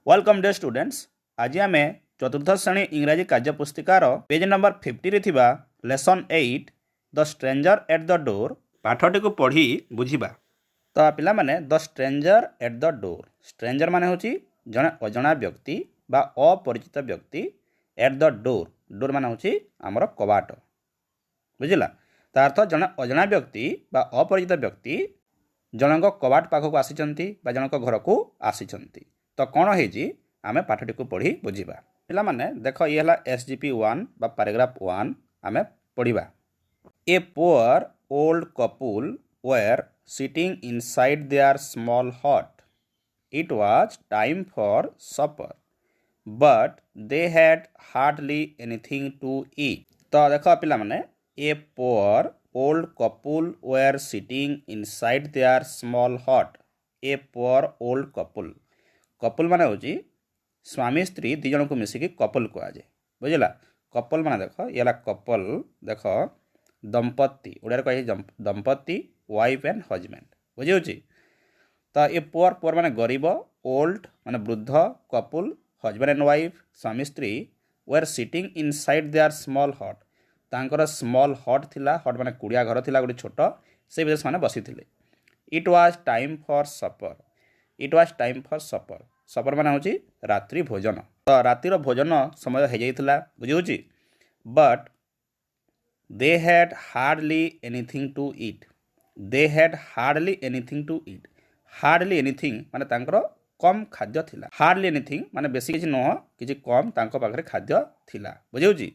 Welcome day students. आज आम चतुर्थ श्रेणी इंग्राजी कार्यपुस्तिकार पेज नंबर 50 रे थिबा lesson 8 the stranger at the door पाठटी को पढ़ी बुझिबा। तो पिला माने the stranger at the door, stranger माने होची जने अजଣା व्यक्ति बा अपरिचित व्यक्ति। एट द डोर, डोर माने होची हमर कबाट, बुझिला। तार अर्थ जने अजଣା व्यक्ति बा अपरिचित व्यक्ति जनक कबाट पाखक आसिचंती बा जनक घर को आसिचंती। तो कौन है आमे पाठटी को पढ़ी बुझिबा। पिला माने देख ये हला SGP 1 बा पैराग्राफ 1 आमे पढ़िबा। A poor old couple were sitting inside their small hut. It was time for supper but they had hardly anything to eat. तो देख पिला माने a poor old couple were sitting inside their small hut. A poor old couple, couple माने होची स्वामी स्त्री दी जन को मिसिकी couple कहुए, बुझला। कपल माने देख ये कपल, देख दंपत्ति, ओडिया कहे दंपत्ति, वाइफ एंड हजबैंड, बुझे। तो ये पुअर, पुअर माने गरीब, ओल्ड माने वृद्ध, कपुल हजबैंड एंड वाइफ स्वामी स्त्री were sitting inside their small hut. तांकर स्मॉल हट थिला, हट माने कुड़िया घर थिला गोटे छोट, से विदेश माने बसी थिले। It was time for supper, it was time for supper, supper माने होची रात्रि भोजन। तो रातिर भोजन समय हो जाइथिला, बुझी। But they had hardly anything to eat, they had hardly anything to eat. Hardly anything माने तांकर कम खाद्य थिला। हार्डली एनीथिंग माने बेसी किछि नह, किछि कम तांको पाखरे खाद्य थिला, बुझी।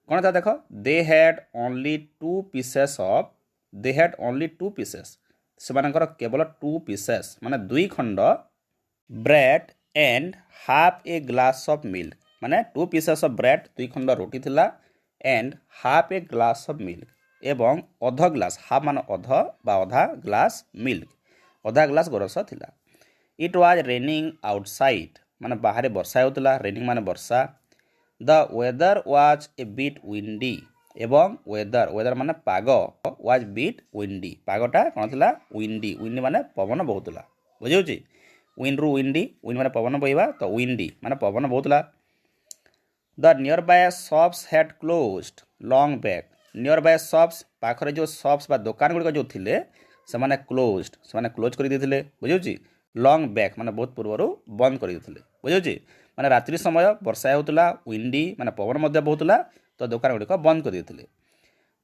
कौन था देख, they had only 2 pieces of, they had only 2 pieces, सेमानकर केवल 2 पीसेस माने 2 खंड bread and half a glass of milk, माने 2 पीसेस ऑफ ब्रेड 2 खंड रोटी थिला and half a glass of milk, एवं अध ग्लास, हाफ माने अध बा अधा ग्लास मिल्क, अधा ग्लास गोरस थिला। इट वाज रेनिंग आउटसाइड, माने बाहर वर्षा होतला, रेनिंग माने वर्षा। The weather was a bit windy, एवं वेदर, वेदर माने पाग, वाज बिट विंडी, पागटा कौन थिला विंडी, विंडी माने पवन बहुतला, बुझे। विंड रु विंडी, विंड माने पवन बहिबा, तो विंडी माने पवन बहुतला। The near by shops had closed long back, near by shops पाखरे जो शॉप्स बा दुकान गुड़िक जो थिले से माने क्लोज्ड, से माने क्लोज कर देथिले, बुझे। लॉन्ग बैक माने बहुत पूर्वरु बंद कर देथिले, बुझे। माने रात्रि समय वर्षा होतला, विंडी माने पवन मध्य बहुतला, तो दुकान गुड़िक बंद कर देथिले।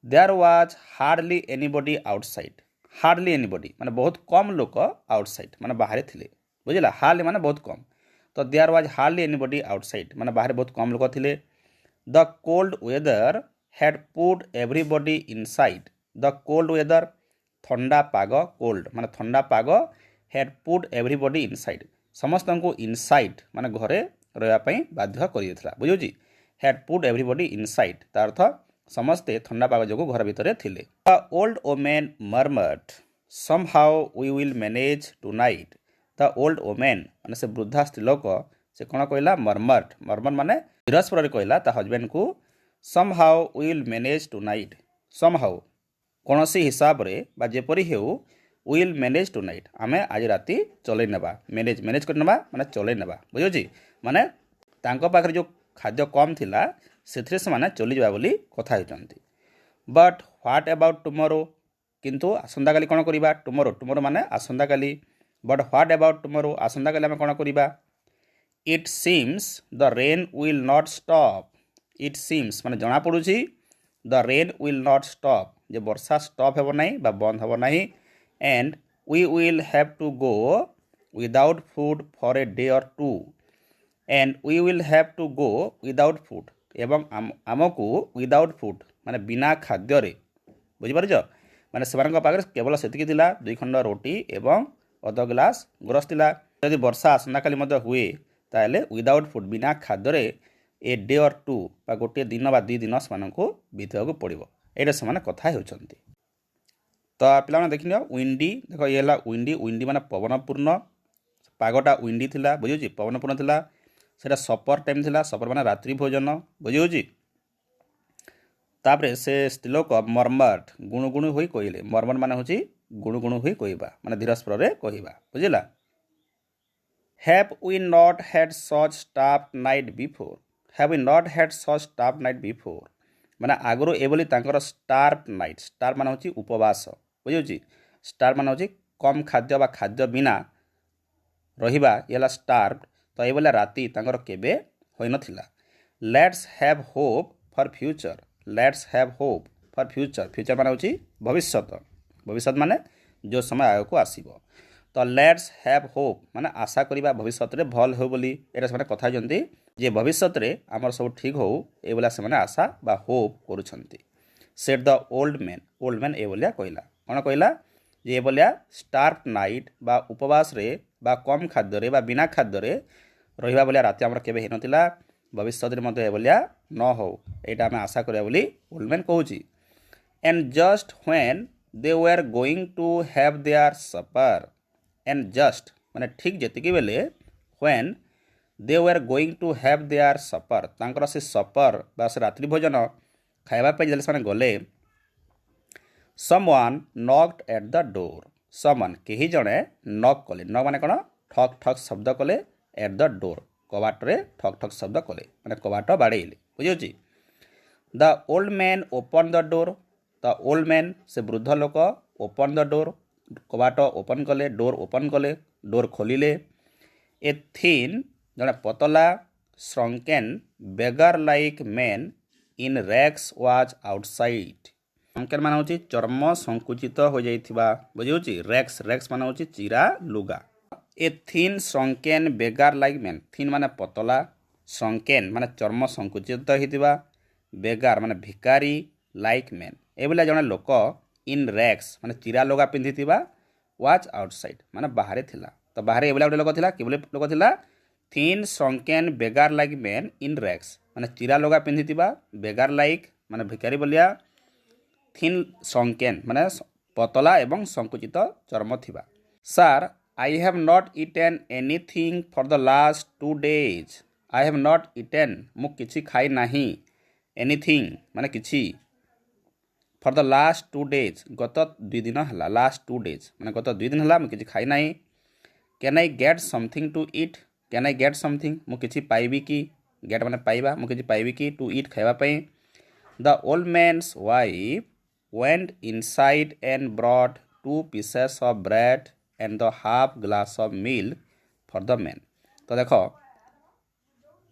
There was hardly anybody outside, hardly anybody माने बहुत कम लोक आउटसाइड माने बाहर थिले, बुझला। हार्डली माने बहुत कम, तो there was hardly anybody outside माने बाहर बहुत कम लोक थिले। The cold weather had put everybody inside, the cold weather ठंडा पाग, कोल्ड माने ठंडा पाग, हैड पुट एवरीबॉडी इनसाइड समस्त को इनसाइड माने घरे रहा बाध्य कर, बुझे। हैड पुट एवरीबॉडी इनसाइड तार अर्थ समस्ते ठंडा पाग जो घर भितर थिले। The old woman murmured somehow we will manage tonight. The old woman माने से वृद्धा स्त्रीलोक से कौन कहला मर्मर्ड, मर्मर माने धीरस्वर कहला ता हजबैंड को somehow we will manage tonight, somehow कौन सी हिसाब रे बा जेपरी हेउ विल मैनेज टुनाइट, आमे आज राति चलै नेबा, मैनेज मैनेज कर नेबा माने चलै नेबा, बुझी। माने तांको पाखरे जो खाद्य कम थिला सेथरे से माने चली जाबा बोली कथा होचंती। बट व्हाट अबाउट टुमोरो, किंतु आसंता काली कोन करिबा, टुमोरो, टुमोरो माने आसंता काली। बट व्हाट अबाउट टुमोरो, आसंता काली आमे कोन करिबा। It seems the rain will not stop, it seems माने जना पडुची the rain will not stop, जे वर्षा स्टॉप हेबो नाही बा बंद हेबो नाही। And we will have to go without food for a day or 2, and we will have to go without food, एवं आमको विदाउट फूड माने बिना खाद्य रे, बुझिपारछ। माने सेमानक पाखरे केवल सेतिकी थिला 2 खंड रोटी एवं अध ग्लास गोरस थिला। यदि वर्षा आसंता काली मध्य हुए ताले विदाउट फूड बिना खाद्य रे ए डे और 2 बा गोटे दिन बा 2 दिन सेमानको बिताइବାକୁ पड़िबो, एटा सेमाने कथा हेउचंती। तो पिला देखिन विंडी, देख ये विंडी, विंडी माने पवनपूर्ण, पागटा विंडी थिला, बुझी, पवनपूर्ण थिला। सेटा सपर टाइम थिला, सपर माने रात्रि भोजन, बुझी। तापरे से स्त्रीलोक मर्मर्ड गुणुगुणु होई कहले, मर्मर माने होची गुणुगुणु होई कहबा माने धीरस्वर रे कहबा, बुझिला। Have we not had such starved night before? Have we not had such starved night before? ମାନେ ଆଗରୁ ଏଭଳି ତାଙ୍କର starved night, starved ମାନେ ହେଉଛି ଉପବାସ, ବୁଝିହେଉଛି। starved ମାନେ ହେଉଛି କମ୍ ଖାଦ୍ୟ ବା ଖାଦ୍ୟ ବିନା ରହିବା, ଇଏ ହେଲା starved। ତ ଏଇଭଳିଆ ରାତି ତାଙ୍କର କେବେ ହୋଇନଥିଲା। Let's have hope for future. Let's have hope for future. future ମାନେ ହେଉଛି ଭବିଷ୍ୟତ। ଭବିଷ୍ୟତ ମାନେ ଯେଉଁ ସମୟ ଆଗକୁ ଆସିବ। ତ ଲେଟ୍ସ ହ୍ୟାଭ୍ ହୋପ୍ ମାନେ ଆଶା କରିବା ଭବିଷ୍ୟତରେ ଭଲ ହେଉ ବୋଲି ଏଇଟା ସେମାନେ କଥା ହେଇଛନ୍ତି ଯେ ଭବିଷ୍ୟତରେ ଆମର ସବୁ ଠିକ୍ ହେଉ ଏଇଭଳିଆ ସେମାନେ ଆଶା ବା ହୋପ୍ କରୁଛନ୍ତି। ସେଟ୍ ଦ ଓଲ୍ଡ ମ୍ୟାନ୍ ଏଇଭଳିଆ କହିଲା। କ'ଣ କହିଲା? ଯେ ଏଭଳିଆ ଷ୍ଟାର୍ଭ ନାଇଟ୍ ବା ଉପବାସରେ ବା କମ୍ ଖାଦ୍ୟରେ ବା ବିନା ଖାଦ୍ୟରେ ରହିବା ଭଳିଆ ରାତି ଆମର କେବେ ହେଇନଥିଲା। ଭବିଷ୍ୟତରେ ମଧ୍ୟ ଏଭଳିଆ ନ ହେଉ ଏଇଟା ଆମେ ଆଶା କରିବା ବୋଲି ଓଲ୍ଡ ମ୍ୟାନ୍ କହୁଛି। And just when they were going to have their supper, and just ମାନେ ଠିକ୍ ଯେତିକି ବେଳେ when they were going to have their supper, ତାଙ୍କର ସେ ସପର ବା ସେ ରାତ୍ରି ଭୋଜନ ଖାଇବା ପାଇଁ ଯେତେବେଳେ ସେମାନେ ଗଲେ, someone knocked at the door. someone କେହି ଜଣେ ନକ୍ କଲେ। ନକ୍ ମାନେ କ'ଣ? ଠକ୍ ଠକ୍ ଶବ୍ଦ କଲେ। at the door କବାଟରେ ଠକ୍ ଠକ୍ ଶବ୍ଦ କଲେ ମାନେ କବାଟ ବାଡ଼େଇଲେ, ବୁଝିହେଉଛି। the old man opened the door. the old man ସେ ବୃଦ୍ଧ ଲୋକ open the door କବାଟ ଓପନ୍ କଲେ, ଡୋର୍ ଓପନ୍ କଲେ, ଡୋର୍ ଖୋଲିଲେ। ଏ ଥିନ୍ ଜଣେ ପତଲା shrunken beggar like man in rags was outside. shrunken ମାନେ ହେଉଛି ଚର୍ମ ସଂକୁଚିତ ହୋଇଯାଇଥିବା, ବୁଝିହେଉଛି। ରେକ୍ସ ମାନେ ହେଉଛି ଚିରା ଲୁଗା। A thin shrunken beggar like man, thin ମାନେ ପତଲା, shrunken ମାନେ ଚର୍ମ ସଂକୁଚିତ ହୋଇଥିବା, ବେଗାର ମାନେ ଭିକାରୀ, like man ଏଭଳିଆ ଜଣେ ଲୋକ in rags ମାନେ ଚିରା ଲୁଗା ପିନ୍ଧିଥିବା, was outside ମାନେ ବାହାରେ ଥିଲା। ତ ବାହାରେ ଏଭଳିଆ ଗୋଟେ ଲୋକ ଥିଲା। କିଭଳି ଲୋକ ଥିଲା? thin shrunken beggar like man in rags ମାନେ ଚିରା ଲୁଗା ପିନ୍ଧିଥିବା, beggar like ମାନେ ଭିକାରୀ ଭଳିଆ, thin shrunken ମାନେ ପତଲା ଏବଂ ସଂକୁଚିତ ଚର୍ମ ଥିବା। Sir, I have not eaten anything for the last 2 days. I have not eaten ମୁଁ କିଛି ଖାଇ ନାହିଁ। anything ମାନେ କିଛି, for the last 2 days ଗତ 2 ଦିନ ହେଲା। last 2 days ମାନେ ଗତ 2 ଦିନ ହେଲା ମୁଁ କିଛି ଖାଇ ନାହିଁ। can I get something to eat? can I get something ମୁଁ କିଛି ପାଇବି କି? get ମାନେ ପାଇବା, ମୁଁ କିଛି ପାଇବି କି? to eat ଖାଇବା ପାଇଁ। the old man's wife went inside and brought 2 pieces of bread and the half glass of milk for the man. ତ ଦେଖ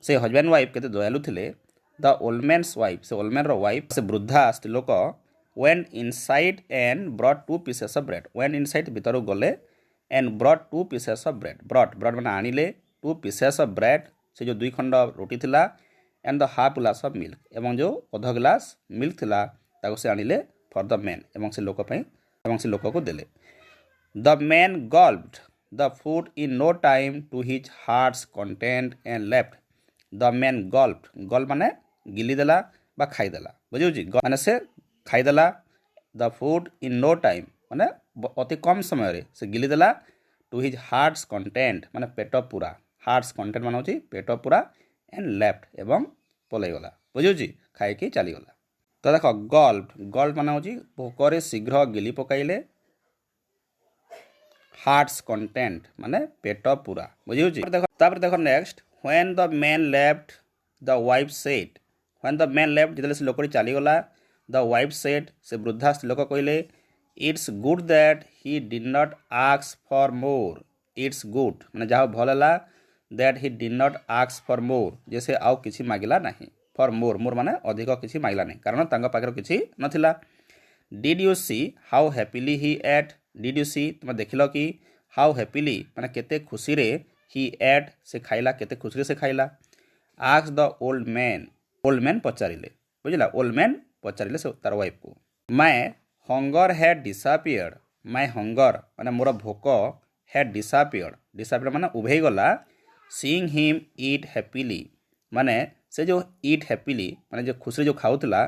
ସେ ହଜବ୍ୟାଣ୍ଡ ୱାଇଫ୍ କେତେ ଦୟାଲୁ ଥିଲେ। the old man's wife ସେ old manର ୱାଇଫ୍ ସେ ବୃଦ୍ଧା ସ୍ତ୍ରୀ ଲୋକ went inside and brought 2 pieces of bread went inside ଭିତରକୁ ଗଲେ and brought 2 pieces of bread brought ମାନେ ଆଣିଲେ 2 pieces of bread ସେ ଯେଉଁ 2 ଖଣ୍ଡ ରୁଟି ଥିଲା and the half glass of milk ଏବଂ ଯେଉଁ ଅଧ ଗ୍ଲାସ ମିଲ୍କ ଥିଲା ତାକୁ ସେ ଆଣିଲେ for the man ଏବଂ ସେ ଲୋକ ପାଇଁ ଏବଂ ସେ ଲୋକକୁ ଦେଲେ। the man gulped the food in no time to his heart's content and left. the man gulped ମାନେ ଗିଲିଦେଲା ବା ଖାଇଦେଲା, ବୁଝିହେଉଛି। ମାନେ ସେ ଖାଇଦେଲା the food in no time ମାନେ ଅତି କମ୍ ସମୟରେ ସେ ଗିଲିଦେଲା to his heart's content ମାନେ ପେଟ ପୁରା, heart's content ମାନେ ହେଉଛି ପେଟ ପୁରା, and left ଏବଂ ପଳେଇଗଲା, ବୁଝିହେଉଛି। ଖାଇକି ଚାଲିଗଲା। ତ ଦେଖ ଗଲ୍ପ ମାନେ ହେଉଛି ଭୋକରେ ଶୀଘ୍ର ଗିଲି ପକାଇଲେ, heart's content ମାନେ ପେଟ ପୁରା, ବୁଝିହେଉଛି। ତାପରେ ଦେଖ next when the man left the wife said when the man left ଯେତେବେଳେ ସେ ଲୋକଟି ଚାଲିଗଲା the wife said ସେ ବୃଦ୍ଧା ସ୍ତ୍ରୀ ଲୋକ କହିଲେ it's good that he did not ask for more. it's good ମାନେ ଯାହା ଭଲ ହେଲା that he did not ask for more ଯେ ସେ ଆଉ କିଛି ମାଗିଲା ନାହିଁ। for more ମାନେ ଅଧିକ କିଛି ମାଗିଲା ନାହିଁ କାରଣ ତାଙ୍କ ପାଖରେ କିଛି ନଥିଲା। did you see how happily he ate? did you see ତୁମେ ଦେଖିଲ କି how happily ମାନେ କେତେ ଖୁସିରେ he ate ସେ ଖାଇଲା, କେତେ ଖୁସିରେ ସେ ଖାଇଲା। ask the old man ପଚାରିଲେ, ବୁଝିଲା। old man ପଚାରିଲେ ସେ ତାର ୱାଇଫ୍କୁ। my hunger had disappeared my hunger ମାନେ ମୋର ଭୋକ had disappeared ମାନେ ଉଭେଇଗଲା seeing him eat happily ମାନେ ସେ ଯେଉଁ eat happily ମାନେ ଯେଉଁ ଖୁସିରେ ଯେଉଁ ଖାଉଥିଲା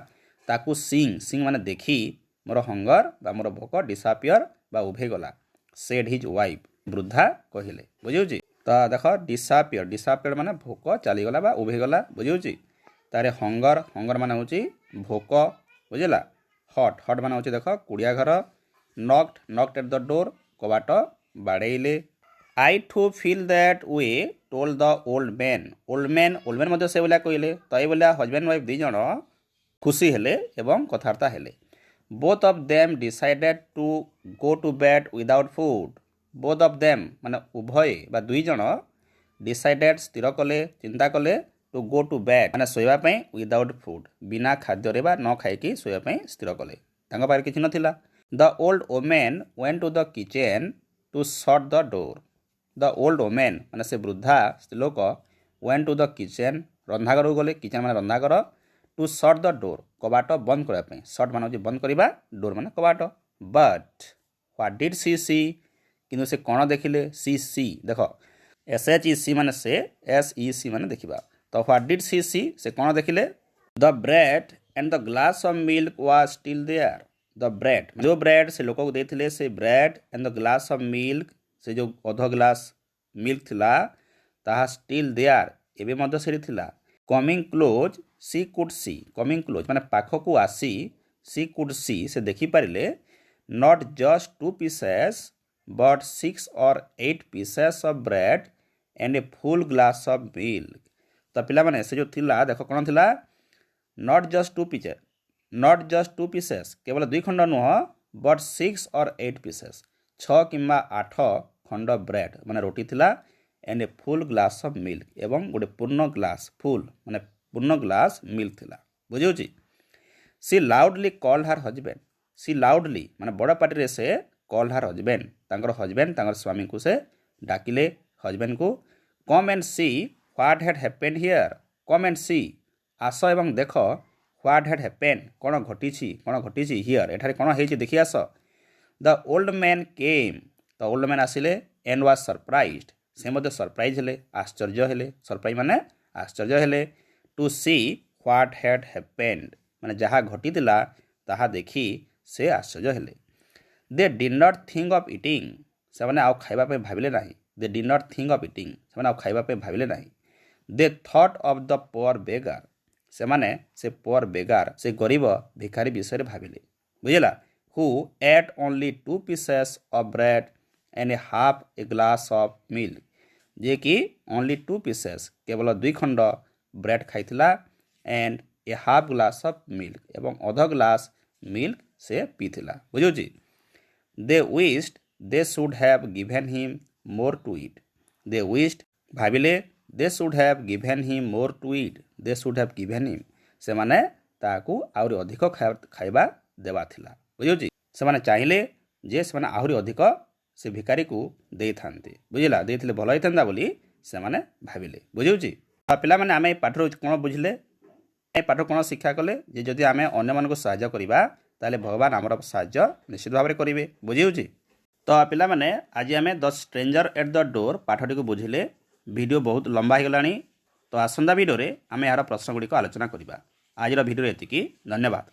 ତାକୁ seeing ମାନେ ଦେଖି ମୋର hunger ବା ମୋର ଭୋକ disappear ବା ଉଭେଇଗଲା said his wife ବୃଦ୍ଧା କହିଲେ, ବୁଝିହେଉଛି। ତ ଦେଖ disappear ମାନେ ଭୋକ ଚାଲିଗଲା ବା ଉଭେଇଗଲା, ବୁଝିହେଉଛି। ତାରେ hunger ମାନେ ହେଉଛି ଭୋକ, ବୁଝିଲା। hot ମାନେ ହେଉଛି ଦେଖ କୁଡ଼ିଆ ଘର। knocked at the door କବାଟ ବାଡ଼େଇଲେ। I too feel that way told the old man मध्य से भाया कहले तो ये भाया हजबैंड वाइफ दी जन खुशी हेले एवं कथबार्ता हेले both of them decided to go to bed without food both of them माने उभय बा दुई जन डिसाइडेड स्थिर कले चिंता कले टू गो टू बेड माने सोया पई विदाउट फूड बिना खाद्य बा न खाइकी सोया पई स्थिर कले तांका पाखरे किछि नथिला the old women went to the kitchen to shut the door the old women माने से वृद्धा स्त्रीलोक वेंट टू द किचन रंधाघर गले किचन माने रंधाघर टू शट द डोर कबाट बंद करने शट मान बंद करवा डोर मान कबाट बट व्हाट डिड सी किंतु से कौन देखिले सी देख SHEC मान से SEC मान देखा तो व्हाट डिड सी से कौन देखिले the bread and the glass of milk was still there the bread जो ब्रेड से लोक को देथिले से bread and the glass of milk से जो अध ग्लास मिल्क थिला ताहा स्टिल देयर एबे मध्य से थिला coming close she could see coming close माने पाखकू आसी सी कुड सी से देखी पारिले not just 2 pieces but 6 or 8 pieces of bread and a full glass of milk तो पिला माने से जो थिला देखो कोन थिला नॉट जस्ट 2 पीसेस केवल 2 खंड नुह बट 6 or 8 पीसेस 6 किंबा 8 खंड ब्रेड माने रोटी थिला and a full glass of milk एवं गोटे पूर्ण ग्लास फुल माने पूर्ण ग्लास मिल्क थिला बुझी सी लाउडली कॉल्ड हर हजबैंड सी लाउडली माने बड़ पार्टी रे से कॉल्ड हर हजबैंड तांकर स्वामी को से डाकिले हजबैंड को come and see what had happened here come and see आस एवं देख व्हाट हैड हैपेंड कौन घटी हियर एठारे कौन हेछि देखि आस the old man came the old man आसिले एंड वाज सरप्राइज्ड से मध्य सरप्राइज हेले आश्चर्य हेले सरप्राइज माने आश्चर्य हेले to see what had happened माने जहाँ घटीला ताहा देखी से आश्चर्य हेले they did not think of eating से माने आउ खाइबा पे भाबिले नाही they did not think of eating से माने आउ खाइबा पे भाबिले नाही they thought of the poor beggar से माने से पुअर बेगार से गरीब भिखारी विषय भाबिले बुझिला who ate only 2 pieces of bread and a half a glass of milk जे कि ओनली 2 पीसेस केवल 2 खंड ब्रेड खाइथिला and a half glass of milk एवं अध ग्लास मिल्क से पीथिला बुझुची they wished they should have given him more to eat they wished भाबिले they should have given him more to eat they should have given him से माने ताकू आउरी अधिक खाइबा देवा थिला बुझुची से माने चाहिले जे से माने आहुरी अधिक से भिखारी को दे थांते बुझिला देथिले भलो होइथांदा बोली से माने भाबिले बुझुची पिला माने आमे पाठर कोन बुझिले ए पाठ कोन शिक्षा कले जे जदि आमे अन्य मानको सहायता करिबा ताले भगवान हमर सहायता निश्चित भाबरे करिवे बुझिउची तो पिला माने आज आमे the stranger at the door पाठटी को बुझिले वीडियो बहुत लंबा हो गलानी तो आसंदा वीडियो रे आमे यार प्रश्न गुडी को आलोचना करिबा आज वीडियो एतिकी धन्यवाद।